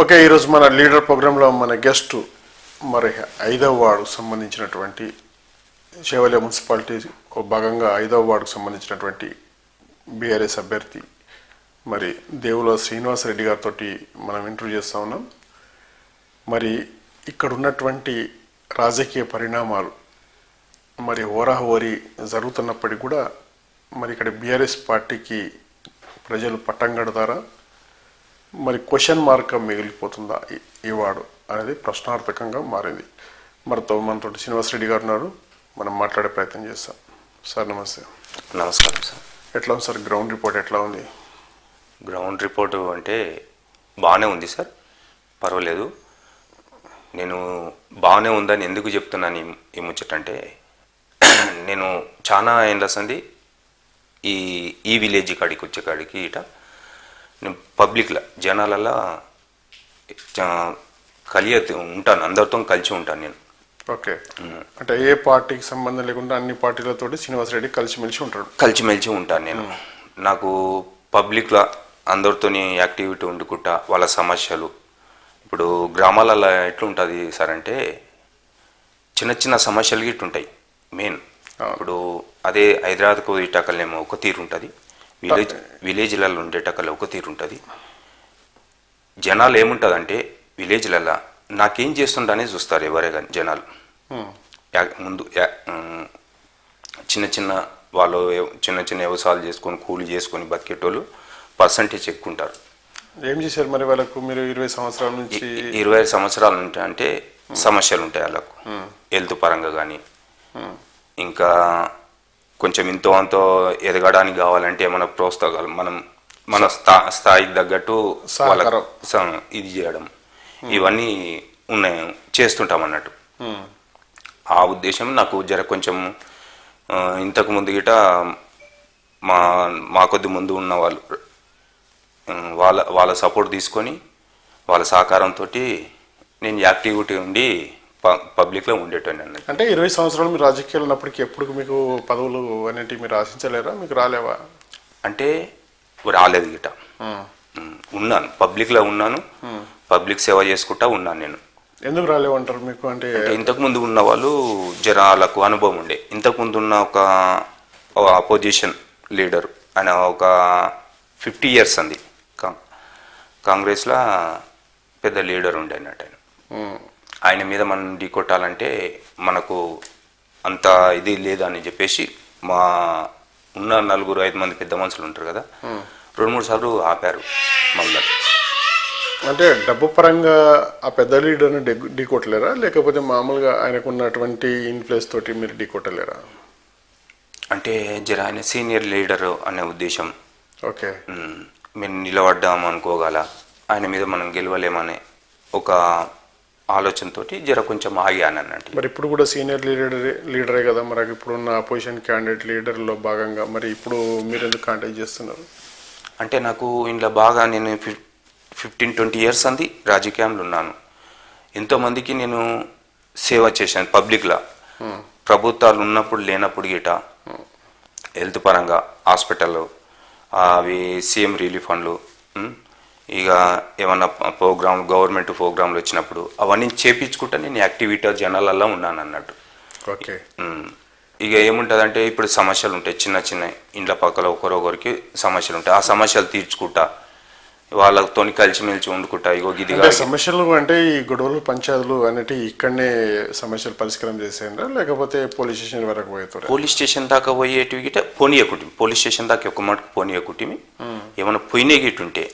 Okay, ఈరోజు మన leader ప్రోగ్రాంలో మన గెస్ట్ మరి 5వ వార్డుకు సంబంధించినటువంటి చేవెళ్ళ మున్సిపాలిటీ భాగంగా 5వ వార్డుకు సంబంధించినటువంటి బీఆర్ఎస్ అభ్యర్థి మరి దేవుల శ్రీనివాసరెడ్డి గారితో మనం ఇంటర్వ్యూ చేస్తూ ఉన్నాం. మరి ఇక్కడ ఉన్నటువంటి రాజకీయ పరిణామాలు మరి హోరాహోరీ జరుగుతున్నప్పటికీ కూడా మరి ఇక్కడ బీఆర్ఎస్ పార్టీకి ప్రజలు పట్టం కడతారా, మరి క్వశ్చన్ మార్క్ మిగిలిపోతుందా ఈ వార్డు అనేది ప్రశ్నార్థకంగా మారింది. మనతో శ్రీనివాసరెడ్డి గారు ఉన్నారు, మనం మాట్లాడే ప్రయత్నం చేస్తాం. సార్ నమస్తే. నమస్కారం సార్. ఎట్లా ఉంది సార్ గ్రౌండ్ రిపోర్ట్, ఎట్లా ఉంది? గ్రౌండ్ రిపోర్టు అంటే బాగానే ఉంది సార్, పర్వాలేదు. నేను బాగానే ఉందని ఎందుకు చెప్తున్నాను ఈ ముచ్చటంటే, నేను చాలా ఏళ్ళ సంది ఈ విలేజ్ కాడికి వచ్చేకాడికి ఇట నేను పబ్లిక్లో జనాలలో ఉంటాను, అందరితో కలిసి ఉంటాను నేను. ఓకే, అంటే ఏ పార్టీకి సంబంధం లేకుండా అన్ని పార్టీలతో శ్రీనివాసరెడ్డి కలిసిమెలిసి ఉంటాడు? కలిసిమెలిసి ఉంటాను నేను. నాకు పబ్లిక్లో అందరితో యాక్టివిటీ ఉండుకుంటా వాళ్ళ సమస్యలు, ఇప్పుడు గ్రామాలలో ఎట్లుంటుంది సార్ అంటే చిన్న చిన్న సమస్యలు గిట్టు ఉంటాయి మెయిన్. ఇప్పుడు అదే హైదరాబాద్కు పోయేటకల్నేమో ఒక తీరు ఉంటుంది, విలేజ్లలో ఉండేటకల్లా ఒక తీరు ఉంటుంది. జనాలు ఏముంటుందంటే విలేజ్లలో నాకేం చేస్తుండనే చూస్తారు ఎవరే కానీ జనాలు. ముందు చిన్న చిన్న వాళ్ళు చిన్న చిన్న వ్యవసాయాలు చేసుకొని కూలి చేసుకొని బతికేటోళ్ళు పర్సంటేజ్ ఎక్కువ ఉంటారు. ఏం చేశారు మరి వాళ్ళకు? మీరు 20 సంవత్సరాల నుంచి 25 సంవత్సరాల నుంచి అంటే సమస్యలు ఉంటాయి వాళ్ళకు, హెల్త్ పరంగా కానీ, ఇంకా కొంచెం ఇంతో అంతో ఎదగడానికి కావాలంటే ఏమైనా ప్రోత్సాహాలు మనం మన స్థాయికి తగ్గట్టు వాళ్ళకు ఇది చేయడం, ఇవన్నీ ఉన్నాయి, చేస్తుంటాం అన్నట్టు. ఆ ఉద్దేశం నాకు కొంచెం ఇంతకు ముందు గిట మా కొద్ది ముందు ఉన్న వాళ్ళు వాళ్ళ సపోర్ట్ తీసుకొని వాళ్ళ సహకారంతో నేను యాక్టివిటీ ఉండి పబ్లిక్లో ఉండేటోని అన్నట్టు. అంటే 20 సంవత్సరాలు మీరు రాజకీయాలు ఉన్నప్పటికీ ఎప్పుడు మీకు పదవులు అనేటివి మీరు ఆశించలేరా? మీకు రాలేవా? అంటే రాలేదు గిట, ఉన్నాను పబ్లిక్లో ఉన్నాను, పబ్లిక్ సేవ చేసుకుంటా ఉన్నాను నేను. ఎందుకు రాలేవంటారు మీకు? అంటే ఇంతకుముందు ఉన్న వాళ్ళు జనాలకు అనుభవం ఉండే, ఇంతకుముందు ఉన్న ఒక అపోజిషన్ లీడర్ ఆయన ఒక 50 years అంది కాంగ్రెస్లో పెద్ద లీడర్ ఉండే అన్నట్టు. ఆయన మీద మనం ఢీకొట్టాలంటే మనకు అంత ఇది లేదని చెప్పేసి మా ఉన్న 4-5 మంది పెద్ద మనుషులు ఉంటారు కదా, 2-3 సార్లు ఆపారు మళ్ళీ. అంటే డబ్బు పరంగా ఆ పెద్ద లీడర్ని ఢీకొట్టలేరా, లేకపోతే మామూలుగా ఆయనకు ఉన్నటువంటి ఇన్ఫ్లుయెన్స్ తోటి మీరు ఢీకొట్టలేరా? అంటే ఆయన సీనియర్ లీడర్ అనే ఉద్దేశం. ఓకే, మేము నిలబడ్డాము అనుకోగల, ఆయన మీద మనం గెలవలేమనే ఒక ఆలోచనతో కొంచెం ఆగాను అన్నట్టు. మరి ఇప్పుడు కూడా సీనియర్ లీడరే కదా, మరి ఇప్పుడున్న అపోజిషన్ క్యాండిడేట్ లీడర్లో భాగంగా మరి ఇప్పుడు మీరు ఎందుకు కాంటాక్ట్ చేస్తున్నారు? అంటే నాకు ఇంట్లో బాగా నేను 15-20 years అంది రాజకీయంలో ఉన్నాను, ఎంతోమందికి నేను సేవ చేశాను పబ్లిక్లో. ప్రభుత్వాలు ఉన్నప్పుడు లేనప్పుడు గిట హెల్త్ పరంగా హాస్పిటల్, అవి సీఎం రిలీఫ్ ఫండ్లు, ఇక ఏమన్నా ప్రోగ్రామ్ గవర్నమెంట్ ప్రోగ్రాంలు వచ్చినప్పుడు అవన్నీ చేపించుకుంటా నేను యాక్టివిటీ జనాలల్లో ఉన్నాను అన్నట్టు. ఓకే, ఇక ఏముంటుందంటే ఇప్పుడు సమస్యలు ఉంటాయి, చిన్న చిన్న ఇండ్ల పక్కల ఒకరొకరికి సమస్యలు ఉంటాయి, ఆ సమస్యలు తీర్చుకుంటా వాళ్ళతో కలిసిమెలిసి వండుకుంటా. ఇగో ఇది సమస్యలు అంటే ఈ గొడవలు పంచాయతీలు అనేవి ఇక్కడనే సమస్యలు పరిష్కారం చేసేయండి, లేకపోతే పోలీస్ స్టేషన్ వరకు పోయేతారు? పోలీస్ స్టేషన్ దాకా పోయేటివి గిట పోనీయకుటి, పోలీస్ స్టేషన్ దాకా ఒక మటుకు పోనీయకుటిమి. ఏమైనా పోయినే గిట్టు ఉంటే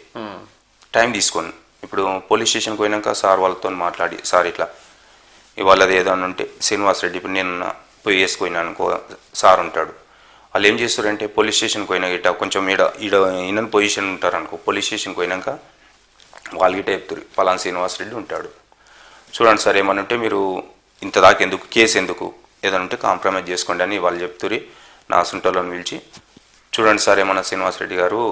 టైం తీసుకొని, ఇప్పుడు పోలీస్ స్టేషన్కి పోయినాక సార్ వాళ్ళతో మాట్లాడి, సార్ ఇట్లా ఇవాళది ఏదైనా ఉంటే శ్రీనివాసరెడ్డి ఇప్పుడు నేను పోయి వేసుకుపోయినా అనుకో, సార్ ఉంటాడు. వాళ్ళు ఏం చేస్తారంటే పోలీస్ స్టేషన్కి పోయినా గిట్ట కొంచెం ఈయన పొజిషన్ ఉంటారు అనుకో, పోలీస్ స్టేషన్కి పోయినాక వాళ్ళు గిట్ట చెప్తారు పలానా శ్రీనివాసరెడ్డి ఉంటాడు, చూడండి సార్ ఏమని ఉంటే మీరు ఇంత దాకా ఎందుకు, కేసు ఎందుకు, ఏదైనా ఉంటే కాంప్రమైజ్ చేసుకోండి అని వాళ్ళు చెప్తారు. నా సుంటోళ్ళని పిలిచి చూడండి సార్ ఏమన్నా శ్రీనివాసరెడ్డి గారు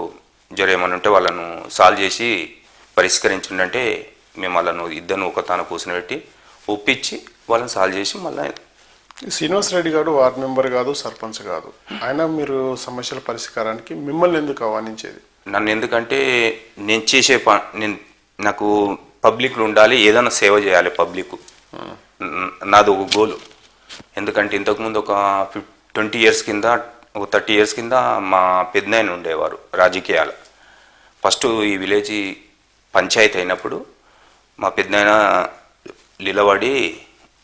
ఏమని ఉంటే వాళ్ళను సాల్వ్ చేసి పరిష్కరించిందంటే మేము వాళ్ళను ఇద్దరు ఒక తాను కూర్చుని పెట్టి ఒప్పించి వాళ్ళని సాల్వ్ చేసి మళ్ళీ. శ్రీనివాసరెడ్డి గారు వార్డు మెంబర్ కాదు, సర్పంచ్ కాదు, ఆయన మీరు సమస్యల పరిష్కారానికి మిమ్మల్ని ఎందుకు ఆహ్వానించేది? నన్ను ఎందుకంటే నేను చేసే నాకు పబ్లిక్లో ఉండాలి, ఏదైనా సేవ చేయాలి పబ్లిక్. నాది ఒక గోలు. ఎందుకంటే ఇంతకుముందు ఒక 20 ఇయర్స్ కింద, ఒక 30 ఇయర్స్ కింద మా పెద్దనాయన ఉండేవారు రాజకీయాలు. ఫస్ట్ ఈ విలేజ్ పంచాయతీ అయినప్పుడు మా పెద్దనాయన నిలబడి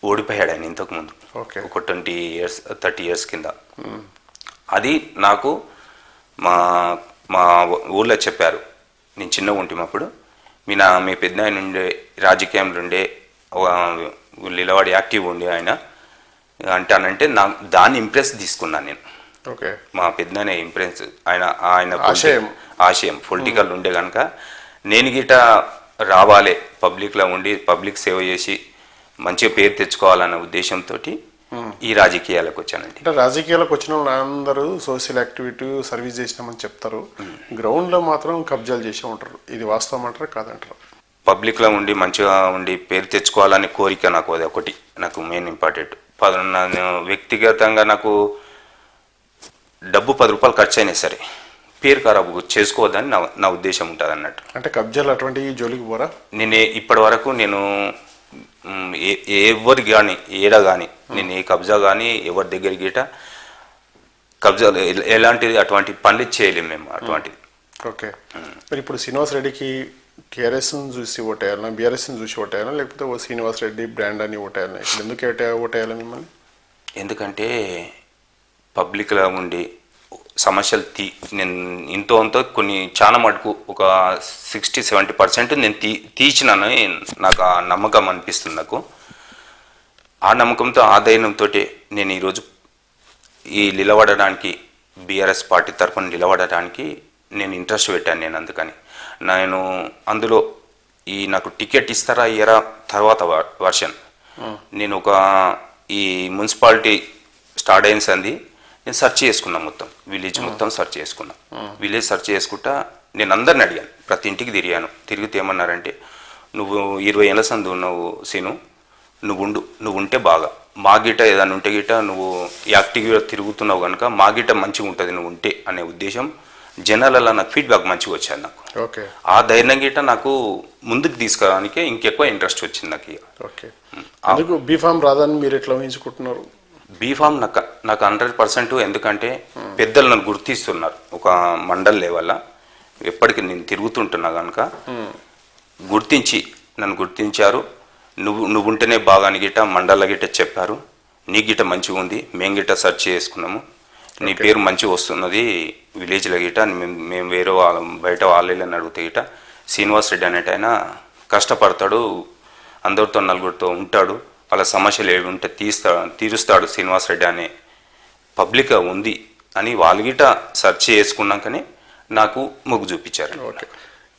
ఓడిపోయాడు ఆయన ఇంతకుముందు, ఓకే. ఒక 20 ఇయర్స్ 30 ఇయర్స్ కింద. అది నాకు మా మా ఊళ్ళో చెప్పారు, నేను చిన్నగా ఉంటున్నప్పుడు, మీ పెద్దనాయన ఉండే రాజకీయంలో ఉండే నిలబడి యాక్టివ్ ఉండే ఆయన అంటానంటే దాన్ని ఇంప్రెస్ తీసుకున్నాను నేను. ఓకే. మా పెద్దనే ఇంప్రెస్, ఆయన ఆశయం పొలిటికల్ ఉండే కనుక నేను గిట రావాలి, పబ్లిక్లో ఉండి పబ్లిక్ సేవ చేసి మంచిగా పేరు తెచ్చుకోవాలన్న ఉద్దేశంతో ఈ రాజకీయాలకు వచ్చానండి. అంటే రాజకీయాలకు వచ్చిన వాళ్ళు అందరూ సోషల్ యాక్టివిటీ సర్వీస్ చేసినామని చెప్తారు, గ్రౌండ్లో మాత్రం కబ్జాలు చేసి ఉంటారు. ఇది వాస్తవం అంటారా కాదంటారు? పబ్లిక్లో ఉండి మంచిగా ఉండి పేరు తెచ్చుకోవాలని కోరిక నాకు, అది ఒకటి నాకు మెయిన్ ఇంపార్టెంట్. నేను వ్యక్తిగతంగా నాకు డబ్బు 10 రూపాయలు ఖర్చు అయినా సరే పేరు ఖరాబు చేసుకోవద్దని నా ఉద్దేశం ఉంటుంది అన్నట్టు. అంటే కబ్జాలు అటువంటి జోలికి పోరా? నేను ఇప్పటి వరకు నేను ఎవరు కానీ ఏడ కానీ నేను ఏ కబ్జా కానీ ఎవరి దగ్గర గిట కబ్జాలు ఎలాంటిది అటువంటి పనులు చేయలేము మేము అటువంటిది. ఓకే. మరి ఇప్పుడు శ్రీనివాస్ రెడ్డికి టీఆర్ఎస్ని చూసి ఓటేయాలన్నా, బీఆర్ఎస్ని చూసి ఓటేయాలన్నా, లేకపోతే ఓ శ్రీనివాస్ రెడ్డి బ్రాండ్ అని ఓటేయాలన్నా? ఇప్పుడు ఎందుకు ఓటేయాలి మిమ్మల్ని? ఎందుకంటే పబ్లిక్లో ఉండి సమస్యలు నేను ఇంతో అంతో కొన్ని చాలా మటుకు ఒక 60-70% నేను తీర్చినానని నాకు ఆ నమ్మకం అనిపిస్తుంది. నాకు ఆ నమ్మకంతో, ఆ ధైర్యంతో నేను ఈరోజు ఈ నిలబడడానికి, బీఆర్ఎస్ పార్టీ తరఫున నిలబడడానికి నేను ఇంట్రెస్ట్ పెట్టాను. నేను అందుకని నేను అందులో నాకు టికెట్ ఇస్తారా ఇయ్యరా తర్వాత వర్షన్. నేను ఈ మున్సిపాలిటీ స్టార్ట్ అయిన సంది నేను సెర్చ్ చేసుకున్నా, మొత్తం విలేజ్ మొత్తం సెర్చ్ చేసుకున్నా. విలేజ్ సెర్చ్ చేసుకుంటా నేను అందరిని అడిగాను, ప్రతి ఇంటికి తిరిగాను. తిరిగితే ఏమన్నారంటే, నువ్వు 20 ఏళ్ళ సందు ఉన్నావు సీను, నువ్వు ఉంటే బాగా, మా గిట ఏదైనా ఉంటే గిట నువ్వు యాక్టివ్గా తిరుగుతున్నావు కనుక మా గిట మంచిగా ఉంటుంది నువ్వు ఉంటే అనే ఉద్దేశం జనాలలో నాకు ఫీడ్బ్యాక్ మంచిగా వచ్చాను నాకు. ఓకే. ఆ ధైర్యం గిట నాకు ముందుకు తీసుకురావడానికి ఇంకెక్కువ ఇంట్రెస్ట్ వచ్చింది నాకు. ఓకే. అందుకు బీఫామ్ రాదని మీరు ఎట్లా ఊహించుకుంటున్నారు? బీఫామ్ నాకు 100%. ఎందుకంటే పెద్దలు నన్ను గుర్తిస్తున్నారు ఒక మండల్ లెవెల్లో, ఎప్పటికీ నేను తిరుగుతుంటున్నా కనుక నన్ను గుర్తించారు. నువ్వు ఉంటేనే బాగా అని గిట మండల గిట చెప్పారు, నీ గిట మంచిగా ఉంది, మేము గిట సెర్చ్ చేసుకున్నాము, నీ పేరు మంచిగా వస్తున్నది విలేజ్లో గిట, మేము వేరే బయట వాళ్ళని అడిగితే గిట శ్రీనివాస్ రెడ్డి అనేట ఆయన కష్టపడతాడు, అందరితో నలుగురితో ఉంటాడు, వాళ్ళ సమస్యలు ఏవి ఉంటే తీరుస్తాడు శ్రీనివాస్ రెడ్డి అనే పబ్లిక్ ఉంది అని వాళ్ళు గిట సెర్చ్ చేసుకున్నాకనే నాకు మొగ్గు చూపించారు. ఓకే.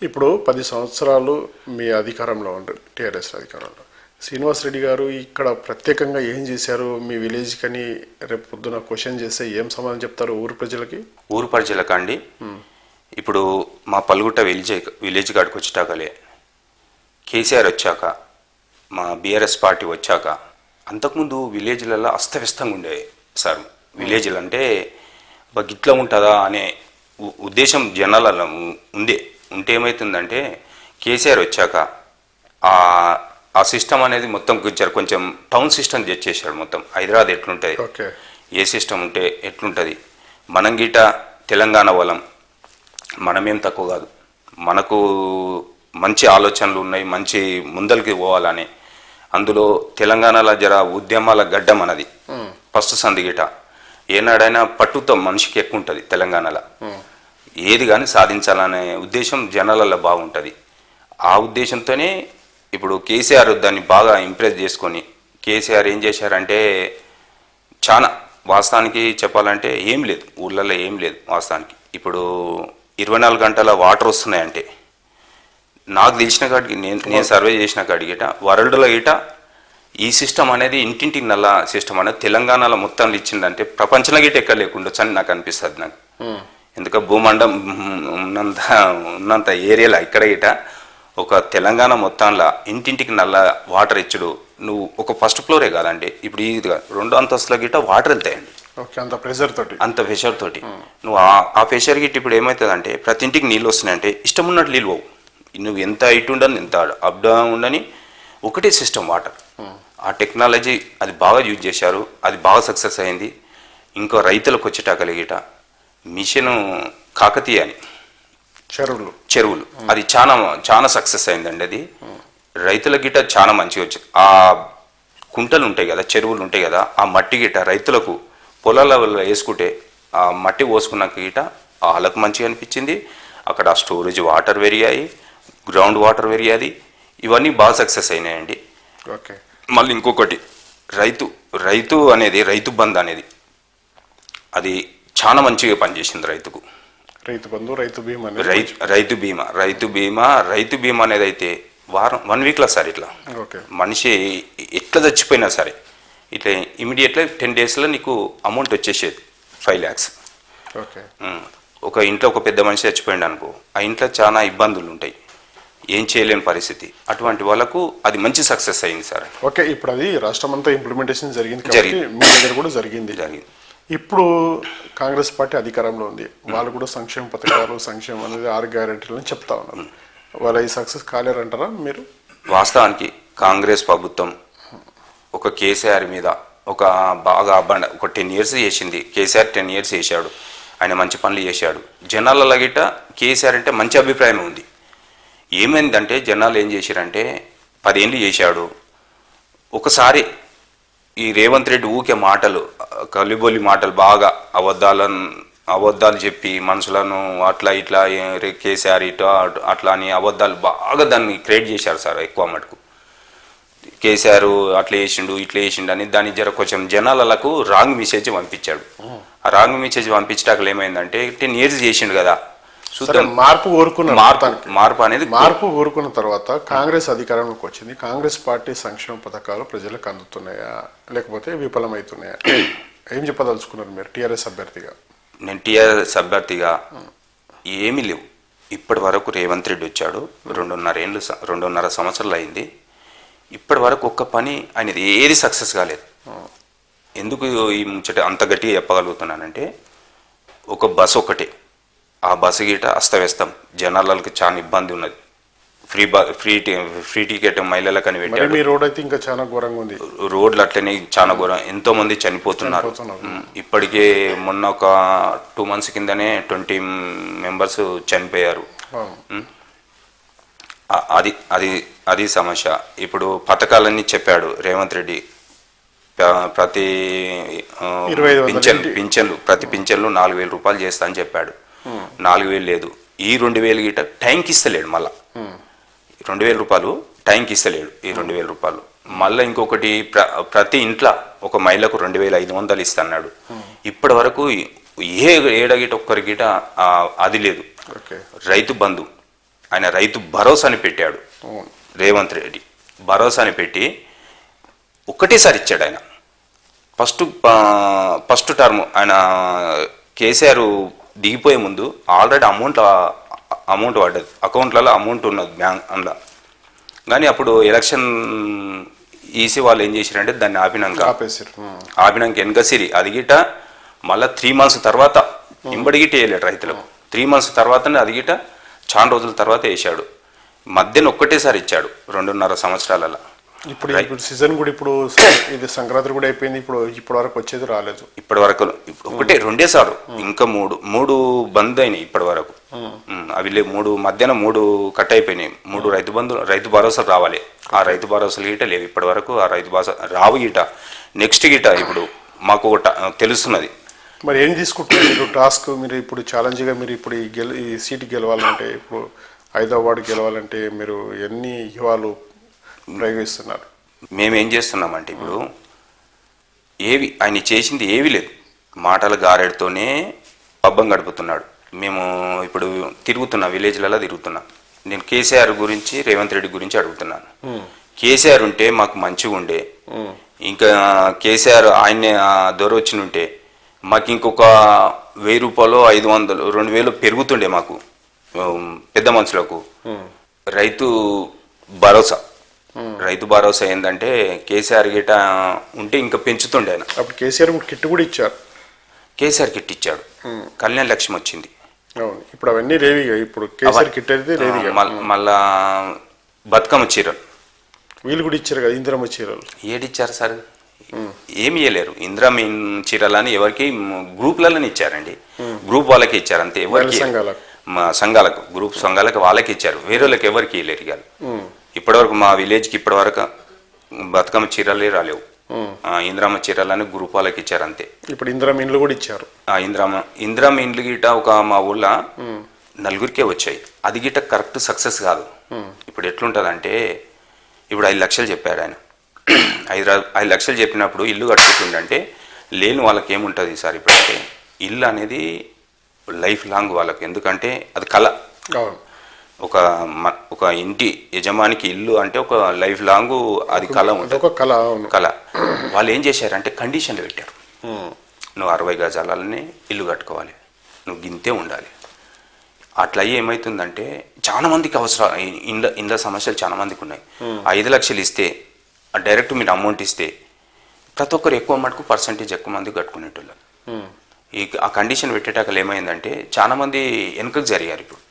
ఇప్పుడు 10 సంవత్సరాలు మీ అధికారంలో ఉంటారు, టీఆర్ఎస్ అధికారంలో. శ్రీనివాస్ రెడ్డి గారు ఇక్కడ ప్రత్యేకంగా ఏం చేశారు మీ విలేజ్కి అని రేపు పొద్దున క్వశ్చన్ చేస్తే ఏం సమాధానం చెప్తారు ఊరు ప్రజలకి? ఊరు ప్రజలకు అండి, ఇప్పుడు మా పల్గుట్ట విలేజ్ కాడికి వచ్చేటాకలే కేసీఆర్ వచ్చాక, మా బీఆర్ఎస్ పార్టీ వచ్చాక, అంతకుముందు విలేజ్లలో అస్తవ్యస్తంగా ఉండేవి సార్. విలేజ్లు అంటే గిట్లా ఉంటుందా అనే ఉద్దేశం జనాలలో ఉంటే ఏమవుతుందంటే కేసీఆర్ వచ్చాక ఆ సిస్టమ్ అనేది మొత్తం కొంచెం టౌన్ సిస్టమ్ చేసేసాడు. మొత్తం హైదరాబాద్ ఎట్లుంటుంది, ఏ సిస్టమ్ ఉంటే ఎట్లుంటుంది. మనం గిట తెలంగాణ వాళ్ళం, మనమేం తక్కువ కాదు, మనకు మంచి ఆలోచనలు ఉన్నాయి, మంచి ముందరికి పోవాలని. అందులో తెలంగాణలో జర ఉద్యమాల గడ్డ మనది. ఫస్ట్ సంది గిట ఏనాడైనా పట్టుతో మనిషికి ఎక్కువ ఉంటుంది తెలంగాణలో, ఏది కానీ సాధించాలనే ఉద్దేశం జనాలలో బాగుంటుంది. ఆ ఉద్దేశంతోనే ఇప్పుడు కేసీఆర్ దాన్ని బాగా ఇంప్రెస్ చేసుకొని, కేసీఆర్ ఏం చేశారంటే, చాలా వాస్తవానికి చెప్పాలంటే ఏం లేదు ఊళ్ళల్లో, ఏం లేదు వాస్తవానికి. ఇప్పుడు 24 గంటల వాటర్ వస్తున్నాయంటే, నాకు తెలిసిన కాడికి నేను సర్వే చేసిన కాడికి గిట వరల్డ్లో గిట ఈ సిస్టమ్ అనేది ఇంటింటికి నల్ల సిస్టమ్ అనేది తెలంగాణలో మొత్తం ఇచ్చిందంటే ప్రపంచంలో గిట ఎక్కడ లేకుండొచ్చు అని నాకు అనిపిస్తుంది నాకు. ఎందుకంటే భూమండం ఉన్నంత ఏరియాలో ఇక్కడ గిట ఒక తెలంగాణ మొత్తంలో ఇంటింటికి నల్ల వాటర్ ఇచ్చుడు, నువ్వు ఒక ఫస్ట్ ఫ్లోరే కాదండి, ఇప్పుడు ఇది 2 అంతస్తుల గిట వాటర్ వెళ్తాయండి. అంత ప్రెషర్ తోటి నువ్వు ఆ ప్రెషర్ గిట్ ఇప్పుడు ఏమవుతుందంటే ప్రతి ఇంటికి నీళ్ళు వస్తున్నాయంటే ఇష్టం ఉన్నట్టు నీళ్ళు పోవు. నువ్వు ఎంత హైట్ ఉండని ఎంత అప్ డౌన్ ఉండని ఒకటే సిస్టమ్ వాటర్. ఆ టెక్నాలజీ అది బాగా యూజ్ చేశారు, అది బాగా సక్సెస్ అయింది. ఇంకో రైతులకు వచ్చేటగలిగిట మిషన్ కాకతీయ అని చెరువులు అది చాలా చాలా సక్సెస్ అయిందండి. అది రైతుల గిట చాలా మంచిగా వచ్చింది. ఆ కుంటలు ఉంటాయి కదా, చెరువులు ఉంటాయి కదా, ఆ మట్టి గిట రైతులకు పొలాల వేసుకుంటే ఆ మట్టి పోసుకున్నాక గిట వాళ్ళకు మంచిగా అనిపించింది. అక్కడ స్టోరేజ్ వాటర్ పెరిగాయి, గ్రౌండ్ వాటర్ పెరిగాది, ఇవన్నీ బాగా సక్సెస్ అయినాయండి. ఓకే. మళ్ళీ ఇంకొకటి రైతు అనేది రైతు బంధు అనేది అది చాలా మంచిగా పనిచేసింది రైతుకు. రైతు బంధు, రైతు బీమా, రైతు బీమా అనేది అయితే 1 వీక్లో సార్ ఇట్లా మనిషి ఎట్లా చచ్చిపోయినా సరే ఇట్లా ఇమీడియట్గా 10 డేస్లో నీకు అమౌంట్ వచ్చేసేది 5 lakhs. ఓకే. ఒక ఇంట్లో ఒక పెద్ద మనిషి చచ్చిపోయింది అనుకో, ఆ ఇంట్లో చాలా ఇబ్బందులు ఉంటాయి, ఏం చేయలేని పరిస్థితి, అటువంటి వాళ్ళకు అది మంచి సక్సెస్ అయింది సార్. ఓకే. ఇప్పుడు అది రాష్ట్రం అంతా ఇంప్లిమెంటేషన్ జరిగింది కాబట్టి మీ దగ్గర కూడా జరిగింది. ఇప్పుడు కాంగ్రెస్ పార్టీ అధికారంలో ఉంది, వాళ్ళు కూడా సంక్షేమ పథకాలు, సంక్షేమం అనేది 6 గ్యారెంటీలను చెప్తా ఉన్నారు. వాళ్ళు ఈ సక్సెస్ కాలేరంటారా మీరు? వాస్తవానికి కాంగ్రెస్ ప్రభుత్వం ఒక కేసీఆర్ మీద ఒక బాగా ఒక 10 years చేసింది. కేసీఆర్ 10 years చేశాడు, ఆయన మంచి పనులు చేశాడు. జనాల గిట్ట కేసీఆర్ అంటే మంచి అభిప్రాయం ఉంది. ఏమైందంటే జనాలు ఏం చేశారంటే 10 ఏళ్ళు చేశాడు, ఒకసారి ఈ రేవంత్ రెడ్డి ఊకే మాటలు, కలిబొలి మాటలు, బాగా అబద్ధాలు చెప్పి మనుషులను అట్లా ఇట్లా కేసీఆర్ ఇట్లా అట్లా అని అబద్ధాలు బాగా దాన్ని క్రియేట్ చేశారు సార్. ఎక్కువ మటుకు కేసీఆర్ అట్లా చేసిండు ఇట్లా చేసిండు అని దాని కొంచెం జనాలకు రాంగ్ మెసేజ్ పంపించాడు. ఆ రాంగ్ మెసేజ్ పంపించడానికి ఏమైందంటే 10 years చేసిండు కదా, మార్పు కోరుకున్న తర్వాత కాంగ్రెస్ అధికారంలోకి వచ్చింది. కాంగ్రెస్ పార్టీ సంక్షేమ పథకాలు ప్రజలకు అందుతున్నాయా లేకపోతే విఫలమవుతున్నాయా? ఏం చెప్పదలుచుకున్నారు మీరు టీఆర్ఎస్ అభ్యర్థిగా? నేను టీఆర్ఎస్ అభ్యర్థిగా ఏమీ లేవు. ఇప్పటి వరకు రేవంత్ రెడ్డి వచ్చాడు, 2.5 సంవత్సరాలు అయింది. ఇప్పటి వరకు ఒక్క పని ఆయనది ఏది సక్సెస్ కాలేదు. ఎందుకు ఈ ముచ్చట అంత గట్టిగా చెప్పగలుగుతున్నానంటే, ఒక బస్సు ఒకటే, ఆ బస్సు గీట అస్తవ్యస్తం, జనాలకు చాలా ఇబ్బంది ఉన్నది. ఫ్రీ టికెట్ మహిళలకు అని పెట్టాడు. రోడ్ అయితే ఇంకా చాలా ఘోరంగా ఉంది. రోడ్లు అట్లనే చాలా ఘోరం, ఎంతో మంది చనిపోతున్నారు. ఇప్పటికే మొన్న ఒక 2 months కిందనే 20 members చనిపోయారు. అది సమస్య. ఇప్పుడు పథకాలన్నీ చెప్పాడు రేవంత్ రెడ్డి, ప్రతి పింఛన్లు 4,000 రూపాయలు చేస్తా అని చెప్పాడు. 4,000 లేదు, ఈ 2,000 గిట టైంకి ఇస్తలేడు. మళ్ళా 2,000 రూపాయలు టైంకి ఇస్తలేడు. ఈ 2,000 రూపాయలు మళ్ళీ ఇంకొకటి, ప్రతి ఇంట్లో ఒక మహిళకు 2,500 ఇస్తున్నాడు. ఇప్పటి వరకు ఏడగిట ఒక్కరి గిట అది లేదు. రైతు బంధు, ఆయన రైతు భరోసాని పెట్టాడు రేవంత్ రెడ్డి. భరోసాని పెట్టి ఒక్కటేసారి ఇచ్చాడు ఆయన. ఫస్ట్ టర్మ్ ఆయన కేసీఆర్ దిగిపోయే ముందు ఆల్రెడీ అమౌంట్ పడ్డది, అకౌంట్లలో అమౌంట్ ఉన్నది బ్యాంక్ అందులో. కానీ అప్పుడు ఎలక్షన్ ఈసీ వాళ్ళు ఏం చేశారంటే దాన్ని ఆపినాక వెనకసిరి అది గిట మళ్ళీ 3 months తర్వాత ఇంబడి గిట్ట వేయలేడు రైతులకు. 3 months తర్వాతనే అది గిట చాలా రోజుల తర్వాత వేసాడు. మధ్యన ఒక్కటేసారి ఇచ్చాడు 2.5 సంవత్సరాలలో. ఇప్పుడు సీజన్ కూడా ఇప్పుడు ఇది సంక్రాంతి కూడా అయిపోయింది. ఇప్పుడు వరకు వచ్చేది రాలేదు. ఇప్పటి వరకు ఒకటే 2 సార్లు, ఇంకా మూడు బంద్ అయినాయి ఇప్పటి వరకు. అవి 3 మధ్యాహ్నం 3 కట్ అయిపోయినాయి. 3 రైతు భరోసాలు రావాలి. ఆ రైతు భరోసాలు గిట లేవు ఇప్పటి వరకు. ఆ రైతు భరోసా రావు గిట. నెక్స్ట్ గిట ఇప్పుడు మాకు తెలుస్తున్నది. మరి ఏం తీసుకుంటారు మీరు టాస్క్? మీరు ఇప్పుడు ఛాలెంజ్గా మీరు ఇప్పుడు ఈ సీట్ గెలవాలంటే, ఇప్పుడు 5వ వార్డు గెలవాలంటే మీరు ఎన్ని వ్యూహాలు ప్రయోగిస్తున్నారు? మేమేం చేస్తున్నామంటే ఇప్పుడు ఆయన చేసింది ఏవి లేదు, మాటల గారెడుతోనే పబ్బం గడుపుతున్నాడు. మేము ఇప్పుడు విలేజ్లలో తిరుగుతున్నా. నేను కేసీఆర్ గురించి, రేవంత్ రెడ్డి గురించి అడుగుతున్నాను. కేసీఆర్ ఉంటే మాకు మంచిగా ఉండే, ఇంకా కేసీఆర్ ఆయన్నే దొరొచ్చిన ఉంటే మాకు ఇంకొక 1,000 రూపాయలు 500 2,000 పెరుగుతుండే మాకు పెద్ద మనుషులకు. రైతు భరోసా ఏంటంటే కేసీఆర్ గిట ఉంటే ఇంకా పెంచుతుండే ఆయన. అప్పుడు కేసీఆర్ కిట్ కూడా ఇచ్చారు. కేసీఆర్ కిట్ ఇచ్చాడు, కళ్యాణ లక్ష్మి వచ్చింది. అవును, ఇప్పుడు అవన్నీ లేవిగా, ఇప్పుడు కేసీఆర్ కిట్ అయితే లేదుగా. మళ్ళా బతుకమ్మ చీరలు వీళ్ళు కూడా ఇచ్చారు కదా ఇందిరమ్మ చీరలు. ఏడిచ్చారు సార్? ఏమి ఇవ్వలేరు. ఇందిరమ్మ చీరలని ఎవరికి గ్రూప్లలో ఇచ్చారండి, గ్రూప్ వాళ్ళకి ఇచ్చారు అంతే. ఎవరికి సంఘాలకు, మా సంఘాలకు, గ్రూప్ సంఘాలకు వాళ్ళకి ఇచ్చారు, వేరే వాళ్ళకి ఎవరికి ఇవ్వలేరు. ఇక ఇప్పటివరకు మా విలేజ్కి ఇప్పటివరకు బతుకమ్మ చీరలే రాలేవు. ఇందిరమ్మ చీరలని గ్రూప్ వాళ్ళకి ఇచ్చారు అంతే. ఇప్పుడు ఇందిరమ్మ ఇండ్లు కూడా ఇచ్చారు. ఇందిరమ్మ ఇండ్లు గిట ఒక మా ఊళ్ళో నలుగురికే వచ్చాయి. అది గిట కరెక్ట్ సక్సెస్ కాదు. ఇప్పుడు ఎట్లుంటుందంటే, ఇప్పుడు 5 లక్షలు చెప్పాడు ఆయన. 5 లక్షలు చెప్పినప్పుడు ఇల్లు కట్టుకుంటుండంటే లేని వాళ్ళకి ఏముంటుంది సార్? ఇప్పుడంటే ఇల్లు అనేది లైఫ్ లాంగ్ వాళ్ళకి, ఎందుకంటే అది కళ. ఒక ఇంటి యజమానికి ఇల్లు అంటే ఒక లైఫ్ లాంగ్ అది కళ ఉంటుంది, కళ. వాళ్ళు ఏం చేశారంటే కండిషన్లు పెట్టారు. నువ్వు 60 గజాలనే ఇల్లు కట్టుకోవాలి, నువ్వు గింతే ఉండాలి. అట్లా ఏమవుతుందంటే చాలా మందికి అవసరం, ఇండ్ల సమస్యలు చాలా మందికి ఉన్నాయి. 5 లక్షలు ఇస్తే డైరెక్ట్ మీరు అమౌంట్ ఇస్తే ప్రతి ఒక్కరు ఎక్కువ మటుకు పర్సంటేజ్ ఎక్కువ మంది కట్టుకునేటోళ్ళు. ఆ కండిషన్ పెట్టేటాకలు ఏమైందంటే చాలా మంది వెనుకకు జరిగారు. ఇప్పుడు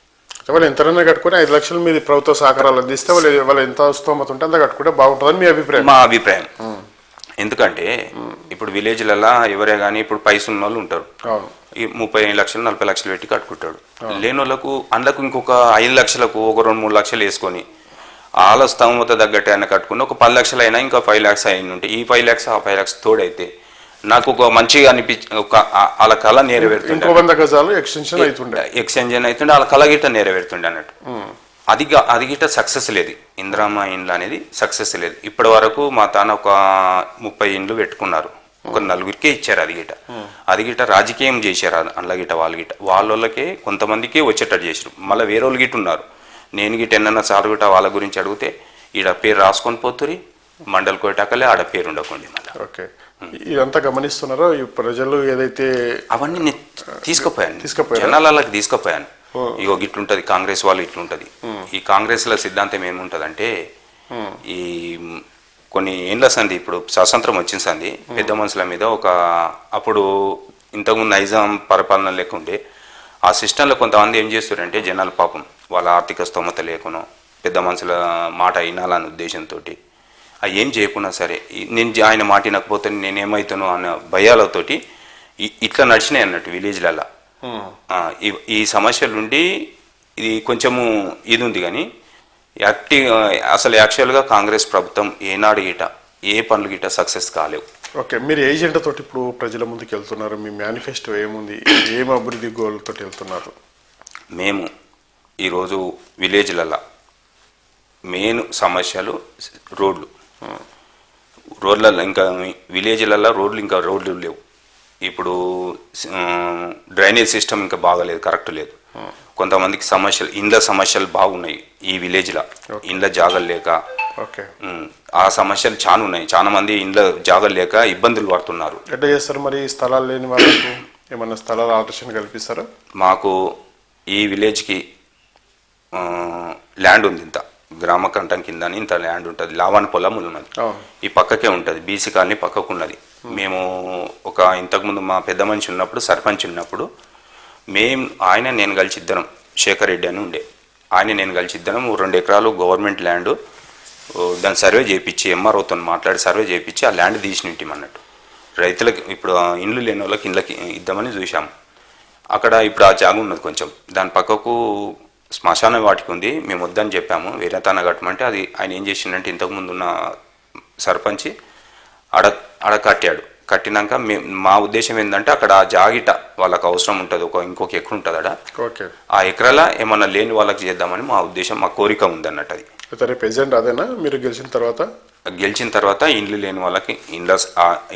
వాళ్ళు ఎంతైనా కట్టుకుని 5 లక్షలు మీరు ప్రభుత్వ సహకారాలు అందిస్తే వాళ్ళు ఎంత స్తోమత ఉంటే అంత కట్టుకుంటే బాగుంటుందని మీ అభిప్రాయం? మా అభిప్రాయం. ఎందుకంటే ఇప్పుడు విలేజ్లలో ఎవరే కానీ ఇప్పుడు పైసలు ఉన్న వాళ్ళు ఉంటారు, 30 లక్షలు 40 లక్షలు పెట్టి కట్టుకుంటాడు. లేని వాళ్ళకు అందులోకి ఇంకొక 5 లక్షలకు ఒక 2-3 లక్షలు వేసుకొని వాళ్ళ స్తోమత తగ్గట్టు అయినా కట్టుకుని ఒక 10 లక్షలు అయినా ఇంకా 5 లక్షలు అయిన ఉంటే ఈ 5 లక్షలు ఆ 5 లక్షలు తోడైతే నాకు ఒక మంచిగా ఒక వాళ్ళ కళ నెరవేరుతుండే, ఎక్స్టెన్షన్ అవుతుండే, వాళ్ళ కళ గిట్ట నెరవేరుతుండే అన్నట్టు. అది గిట్ట సక్సెస్ లేదు. ఇందిరమ్మ ఇండ్లు అనేది సక్సెస్ లేదు. ఇప్పటి వరకు మా తాన ఒక 30 ఇండ్లు పెట్టుకున్నారు, ఒక 4గురికే ఇచ్చారు. అది గిట్ట రాజకీయం చేశారు. అందులో గిట్ట వాళ్ళకే కొంతమందికే వచ్చేటట్టు చేశారు. మళ్ళీ వేరే వాళ్ళు గిట్ట ఉన్నారు. నేను గిట్ట ఎన్నన్నా సార్లు గిట్ట వాళ్ళ గురించి అడిగితే ఈడ పేరు రాసుకొని పోతురి, మండలి కోటాకలే ఆడ పేరు ఉండకండి. మళ్ళీ ఓకే, ఇదంతా గమనిస్తున్నారో ఈ ప్రజలు ఏదైతే అవన్నీ నేను తీసుకుపోయాను, జనాలకి తీసుకుపోయాను. ఇగో ఇట్లుంటది కాంగ్రెస్ వాళ్ళు, ఇట్లుంటది. ఈ కాంగ్రెస్ల సిద్ధాంతం ఏముంటదంటే, ఈ కొన్ని ఏండ్ల సంది, ఇప్పుడు స్వాతంత్రం వచ్చిన సంది పెద్ద మనుషుల మీద అప్పుడు ఇంతకుముందు నైజాం పరిపాలన లేకుండే ఆ సిస్టంలో కొంతమంది ఏం చేస్తారంటే, జనాలు పాపం వాళ్ళ ఆర్థిక స్తోమత లేకునో పెద్ద మనుషుల మాట వినాలనే ఉద్దేశంతో అవి ఏం చేయకున్నా సరే, నేను ఆయన మాట వినకపోతే నేనేమవుతాను అన్న భయాలతోటి ఇట్లా నడిచినాయి అన్నట్టు విలేజ్లలో. ఈ సమస్యలుండి ఇది కొంచెము ఇది ఉంది. కానీ అసలు యాక్చువల్గా కాంగ్రెస్ ప్రభుత్వం ఏనాడు గిట ఏ పనులు గిట సక్సెస్ కాలేవు. ఓకే, మీరు ఏజెండా తోటి ఇప్పుడు ప్రజల ముందుకు వెళ్తున్నారు, మీ మేనిఫెస్టో ఏముంది, ఏం అభివృద్ధి గోల్తో వెళ్తున్నారు? మేము ఈరోజు విలేజ్లలో మెయిన్ సమస్యలు రోడ్లలో, ఇంకా విలేజ్లలో రోడ్లు లేవు. ఇప్పుడు డ్రైనేజ్ సిస్టమ్ ఇంకా బాగాలేదు, కరెక్ట్ లేదు. కొంతమందికి ఇండ్ల సమస్యలు బాగున్నాయి ఈ విలేజ్లో, ఇండ్ల జాగలు లేక. ఆ సమస్యలు చాలా ఉన్నాయి. చాలా మంది ఇండ్ల జాగలు లేక ఇబ్బందులు పడుతున్నారు. ఎట్లా చేస్తారు మరి? స్థలాలు లేని వాళ్ళకు ఏమన్నా స్థలాలు ఆల్టరేషన్ కల్పిస్తారా? మాకు ఈ విలేజ్కి ల్యాండ్ ఉంది, ఇంత గ్రామ కంఠం కింద ఇంత ల్యాండ్ ఉంటుంది. లావాన్ పొలం ఉన్నది, ఈ పక్కకే ఉంటుంది. బీసీ కాలనీ పక్కకు ఉన్నది. మేము ఇంతకుముందు మా పెద్ద మనిషి ఉన్నప్పుడు, సర్పంచ్ ఉన్నప్పుడు ఆయన నేను కలిసి ఇద్దరం, శేఖర్ రెడ్డి అని ఉండే, నేను కలిసి ఇద్దరం 2 ఎకరాలు గవర్నమెంట్ ల్యాండ్ దాన్ని సర్వే చేయించి ఎంఆర్ఓతో మాట్లాడి సర్వే చేయించి ఆ ల్యాండ్ తీసినింటిమన్నట్టు. రైతులకి ఇప్పుడు ఇండ్లు లేని వాళ్ళకి ఇండ్లకి ఇద్దామని చూసాము. అక్కడ ఇప్పుడు ఆ జాగ ఉన్నది కొంచెం, దాని పక్కకు శ్మశాన వాటికి ఉంది. మేము వద్దని చెప్పాము, వేరే తన కట్టమంటే అది ఆయన ఏం చేసిండంటే, ఇంతకుముందు ఉన్న సర్పంచి ఆడ కట్టాడు. కట్టినాక మా ఉద్దేశం ఏంటంటే, అక్కడ ఆ జాగిట వాళ్ళకి అవసరం ఉంటుంది, ఇంకొక ఎకరం ఉంటుంది అక్కడ. ఆ ఎకరాల ఏమన్నా లేని వాళ్ళకి చేద్దామని మా ఉద్దేశం, మా కోరిక ఉంది అన్నట్టు. అది అదేనా మీరు గెలిచిన తర్వాత ఇండ్లు లేని వాళ్ళకి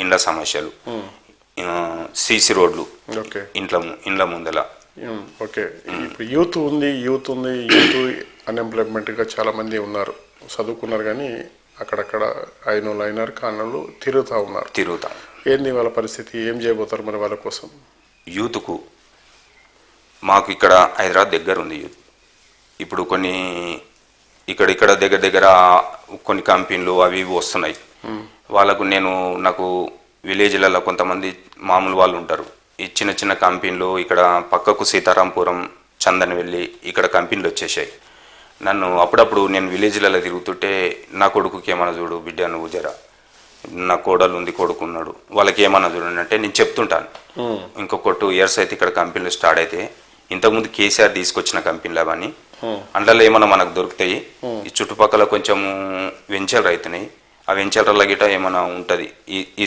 ఇండ్ల సమస్యలు, సీసీ రోడ్లు ఇండ్ల ముందల. ఓకే, ఇప్పుడు యూత్ అన్ఎంప్లాయ్మెంట్గా చాలా మంది ఉన్నారు, చదువుకున్నారు కానీ అక్కడక్కడ అయినారు కానోళ్ళు తిరుగుతా. ఏంది వాళ్ళ పరిస్థితి? ఏం చేయబోతారు మరి వాళ్ళ కోసం? యూత్కు మాకు ఇక్కడ హైదరాబాద్ దగ్గర ఉంది యూత్. ఇప్పుడు కొన్ని ఇక్కడ దగ్గర కొన్ని కంపెనీలు అవి వస్తున్నాయి. వాళ్ళకు నాకు విలేజ్లలో కొంతమంది మామూలు వాళ్ళు ఉంటారు, ఈ చిన్న చిన్న కంపెనీలు ఇక్కడ పక్కకు సీతారాంపురం, చందనవెల్లి ఇక్కడ కంపెనీలు వచ్చేసాయి. నన్ను అప్పుడప్పుడు నేను విలేజ్లలో తిరుగుతుంటే నా కొడుకుకి ఏమన్నా చూడు బిడ్డ, నువ్వు జరా, నా కోడలు ఉంది, కొడుకు ఉన్నాడు, వాళ్ళకి ఏమన్నా చూడండి అంటే నేను చెప్తుంటాను. ఇంకొక 2 years అయితే ఇక్కడ కంపెనీలు స్టార్ట్ అయితే, ఇంతకుముందు కేసీఆర్ తీసుకొచ్చిన కంపెనీలు అవన్నీ అందులో ఏమన్నా మనకు దొరుకుతాయి. ఈ చుట్టుపక్కల కొంచెం వెంచర్లు అవుతున్నాయి, ఆ వెంచర్ల గిట ఏమైనా ఉంటుంది ఈ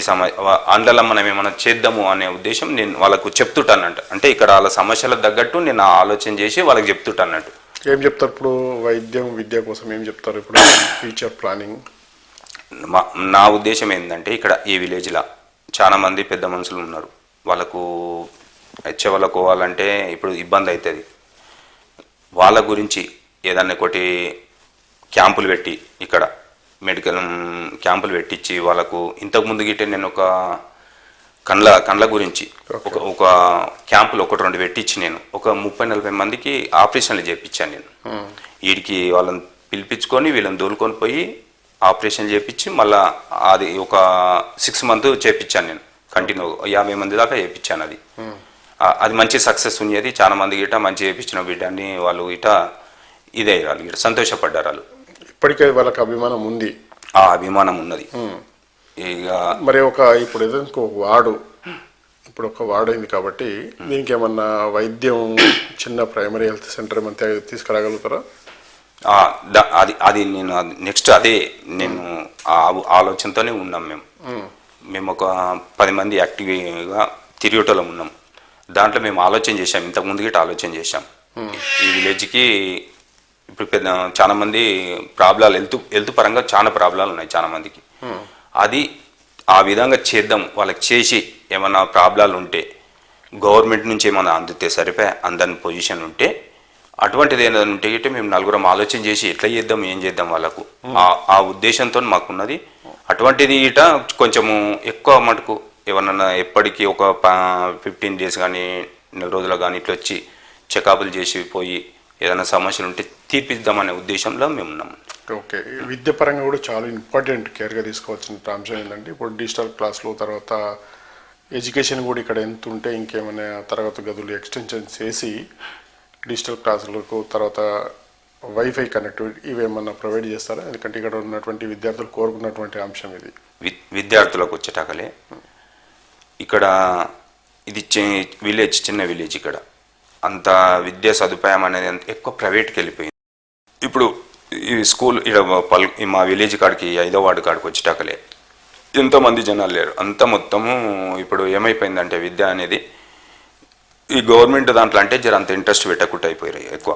అందులో మనం ఏమైనా చేద్దాము అనే ఉద్దేశం నేను వాళ్ళకు చెప్తుంటానంట. అంటే ఇక్కడ వాళ్ళ సమస్యలకు తగ్గట్టు నేను ఆలోచన చేసి వాళ్ళకి చెప్తుంటానట్టు. ఏం చెప్తారు ఇప్పుడు వైద్యం, విద్య కోసం ఏం చెప్తారు ఇప్పుడు ఫ్యూచర్ ప్లానింగ్? నా ఉద్దేశం ఏంటంటే ఇక్కడ ఈ విలేజ్లో చాలా మంది పెద్ద మనుషులు ఉన్నారు, వాళ్ళకు పోవాలంటే ఇప్పుడు ఇబ్బంది అవుతుంది. వాళ్ళ గురించి ఏదన్నా ఒకటి క్యాంపులు పెట్టి, ఇక్కడ మెడికల్ క్యాంపులు పెట్టించి వాళ్ళకు ఇంతకుముందు గిట్టే నేను ఒక కండ్ల గురించి ఒక క్యాంపులు 1-2 పెట్టించి నేను ఒక 30-40 మందికి ఆపరేషన్లు చేయించాను. నేను వీడికి వాళ్ళని పిలిపించుకొని వీళ్ళని దోలుకొని పోయి ఆపరేషన్ చేయించి మళ్ళీ అది ఒక 6 months చేయించాను నేను కంటిన్యూ. 50 మంది దాకా చేయించాను. అది మంచి సక్సెస్ ఉన్నది. చాలా మంది గిట మంచి చేయించిన బిడ్డని వాళ్ళు గిట ఇదే వాళ్ళు గిట సంతోషపడ్డారు. వాళ్ళు ఇప్పటికే వాళ్ళకి అభిమానం ఉంది, ఆ అభిమానం ఉన్నది. ఇక మరి ఇప్పుడు ఏదైనా ఇప్పుడు ఒక వార్డు అయింది కాబట్టి దీనికి ఏమన్నా వైద్యం చిన్న ప్రైమరీ హెల్త్ సెంటర్ ఏమైనా తీసుకురాగలుగుతారా? అది నేను నెక్స్ట్ అదే నేను ఆలోచనతోనే ఉన్నాం. మేము ఒక 10 మంది యాక్టివ్గా తిరిగేటోలో ఉన్నాం. దాంట్లో మేము ఆలోచన చేశాం, ఇంతకుముందు గిట్ట ఆలోచన చేశాం. ఈ విలేజ్కి ఇప్పుడు చాలా మంది ప్రాబ్లాలు హెల్త్ పరంగా చాలా ప్రాబ్లాలు ఉన్నాయి చాలా మందికి. అది ఆ విధంగా చేద్దాం, వాళ్ళకి చేసి ఏమైనా ప్రాబ్లాలు ఉంటే గవర్నమెంట్ నుంచి ఏమైనా అందితే సరిపోయే అందని పొజిషన్ ఉంటే, అటువంటిది ఏదైనా ఉంటే గిట్టే మేము 4 ఆలోచన చేసి ఎట్లా చేద్దాం, ఏం చేద్దాం వాళ్ళకు ఆ ఉద్దేశంతో మాకున్నది. అటువంటిది ఇట కొంచెము ఎక్కువ మటుకు ఏమన్నా ఎప్పటికీ ఒక 15 days కానీ 4 రోజులు కానీ ఇట్లా వచ్చి చెకప్లు చేసి పోయి ఏదైనా సమస్యలు ఉంటే తీర్పిద్దామనే ఉద్దేశంలో మేము ఉన్నాం. ఓకే, విద్య పరంగా కూడా చాలా ఇంపార్టెంట్ కేర్గా తీసుకోవాల్సిన అంశం ఏంటంటే ఇప్పుడు డిజిటల్ క్లాసులు, తర్వాత ఎడ్యుకేషన్ కూడా ఇక్కడ ఎంత ఉంటే ఇంకేమైనా తరగతి గదులు ఎక్స్టెన్షన్ చేసి డిజిటల్ క్లాసులకు, తర్వాత వైఫై కనెక్టివిటీ ఇవేమన్నా ప్రొవైడ్ చేస్తారా? ఎందుకంటే ఇక్కడ ఉన్నటువంటి విద్యార్థులు కోరుకున్నటువంటి అంశం ఇది. విద్యార్థులకు వచ్చేటాకలే ఇక్కడ ఇది విలేజ్, చిన్న విలేజ్, ఇక్కడ అంత విద్యా సదుపాయం అనేది అంత ఎక్కువ ప్రైవేట్కి వెళ్ళిపోయింది. ఇప్పుడు ఈ స్కూల్ ఇక్కడ మా విలేజ్ కాడికి 5వ వార్డు కాడికి వచ్చేటాకలే ఎంతోమంది జనాలు లేరు. అంత మొత్తము ఇప్పుడు ఏమైపోయిందంటే విద్య అనేది ఈ గవర్నమెంట్ దాంట్లో అంటే జర అంత ఇంట్రెస్ట్ పెట్టకుండా అయిపోయారు ఎక్కువ.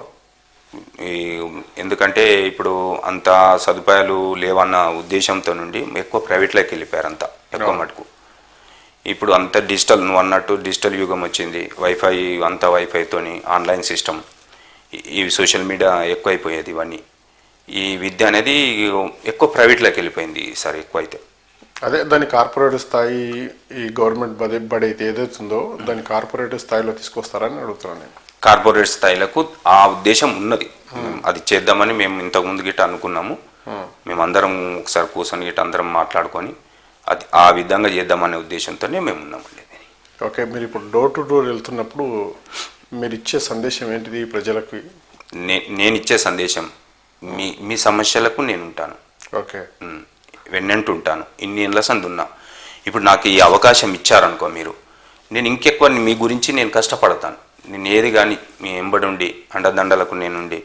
ఎందుకంటే ఇప్పుడు అంత సదుపాయాలు లేవన్న ఉద్దేశంతో నుండి ఎక్కువ ప్రైవేట్లోకి వెళ్ళిపోయారు అంతా ఎక్కువ మటుకు. ఇప్పుడు అంత డిజిటల్, నువ్వు అన్నట్టు డిజిటల్ యుగం వచ్చింది, వైఫై అంతా వైఫైతోని ఆన్లైన్ సిస్టమ్, ఈ సోషల్ మీడియా ఎక్కువైపోయేది. ఇవన్నీ ఈ విద్య అనేది ఎక్కువ ప్రైవేట్లోకి వెళ్ళిపోయింది ఈసారి ఎక్కువ అయితే. అదే దాని కార్పొరేట్ స్థాయి ఈ గవర్నమెంట్ బడి అయితే ఏదైతుందో దాన్ని కార్పొరేట్ స్థాయిలో తీసుకొస్తారని అడుగుతున్నాను నేను. కార్పొరేట్ స్థాయిలకు ఆ ఉద్దేశం ఉన్నది, అది చేద్దామని మేము ఇంతకుముందు గిట్ట అనుకున్నాము. మేమందరం ఒకసారి కూర్చొని గిట్ట అందరం మాట్లాడుకొని అది ఆ విధంగా చేద్దామనే ఉద్దేశంతోనే మేము ఉన్నామండి. ఓకే, మీరు ఇప్పుడు డోర్ టు డోర్ వెళ్తున్నప్పుడు మీరు ఇచ్చే సందేశం ఏంటిది ప్రజలకు? నేను ఇచ్చే సందేశం, మీ సమస్యలకు నేను ఉంటాను, ఓకే, వెన్నంటూ ఉంటాను. ఇన్ని ఏళ్ళ సంది ఉన్నా. ఇప్పుడు నాకు ఈ అవకాశం ఇచ్చారనుకో మీరు, నేను ఇంకెక్కువ మీ గురించి నేను కష్టపడతాను. నేను ఏది కానీ మీ ఎంబడుండి అండదండలకు నేనుండి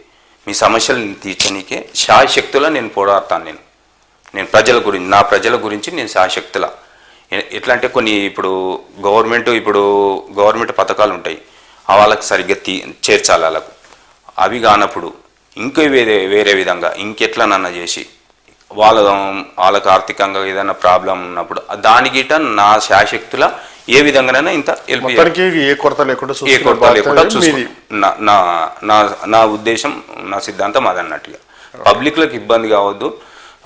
మీ సమస్యలను తీర్చనీకే శాయశక్తులా నేను పోరాడతాను. నేను నా ప్రజల గురించి నేను శాయశక్తులా. ఎట్లా అంటే కొన్ని ఇప్పుడు గవర్నమెంట్ పథకాలు ఉంటాయి, వాళ్ళకి సరిగ్గా చేర్చాలి. వాళ్ళకు అవి కానప్పుడు ఇంకో వేరే విధంగా ఇంకెట్లనన్నా చేసి వాళ్ళకు ఆర్థికంగా ఏదైనా ప్రాబ్లం ఉన్నప్పుడు దానికి నా శాయశక్తుల ఏ విధంగానైనా ఇంత ఏ కొరత లేకుండా నా ఉద్దేశం, నా సిద్ధాంతం అదన్నట్టుగా. పబ్లిక్లకు ఇబ్బంది కావద్దు,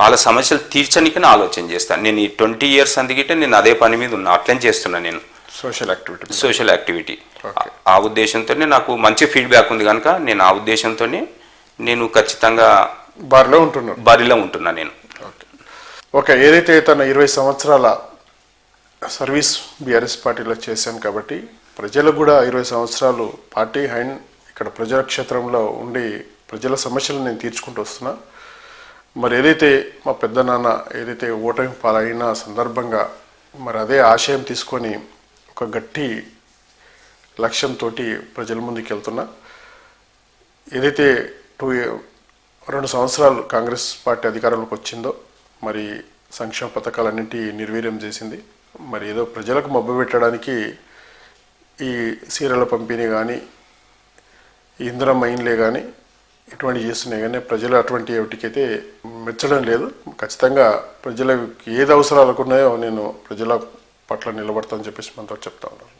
వాళ్ళ సమస్యలు తీర్చడానికి ఆలోచన చేస్తాను. నేను ఈ 20 years అందుకే నేను అదే పని మీద ఉన్నా, అట్లనే చేస్తున్నా. నేను సోషల్ యాక్టివిటీ ఆ ఉద్దేశంతోనే నాకు మంచి ఫీడ్బ్యాక్ ఉంది కనుక నేను ఆ ఉద్దేశంతోనే నేను ఖచ్చితంగా బరిలో ఉంటున్నా నేను. ఓకే, ఏదైతే తన 20 సంవత్సరాల సర్వీస్ బీఆర్ఎస్ పార్టీలో చేశాను కాబట్టి ప్రజలకు కూడా 20 సంవత్సరాలు పార్టీ హ్యాండ్ ఇక్కడ ప్రజల క్షేత్రంలో ఉండి ప్రజల సమస్యలు నేను తీర్చుకుంటూ వస్తున్నా. మరి ఏదైతే మా పెద్ద నాన్న ఏదైతే ఓటమి పాలైన సందర్భంగా మరి అదే ఆశయం తీసుకొని ఒక గట్టి లక్ష్యంతో ప్రజల ముందుకు వెళ్తున్నా. ఏదైతే 2 సంవత్సరాలు కాంగ్రెస్ పార్టీ అధికారంలోకి వచ్చిందో మరి సంక్షేమ పథకాలన్నింటి నిర్వీర్యం చేసింది. మరి ఏదో ప్రజలకు మబ్బు పెట్టడానికి ఈ సీరియల్ పంపిణీ కానీ ఇందిరా మైన్లే కానీ ఇటువంటి చేస్తున్నాయి, కానీ ప్రజలు అటువంటి వాటికైతే మెచ్చడం లేదు. ఖచ్చితంగా ప్రజలకు ఏది అవసరాలకు ఉన్నాయో నేను ప్రజల పట్ల నిలబడతానని చెప్పేసి మనతో చెప్తా ఉన్నాను.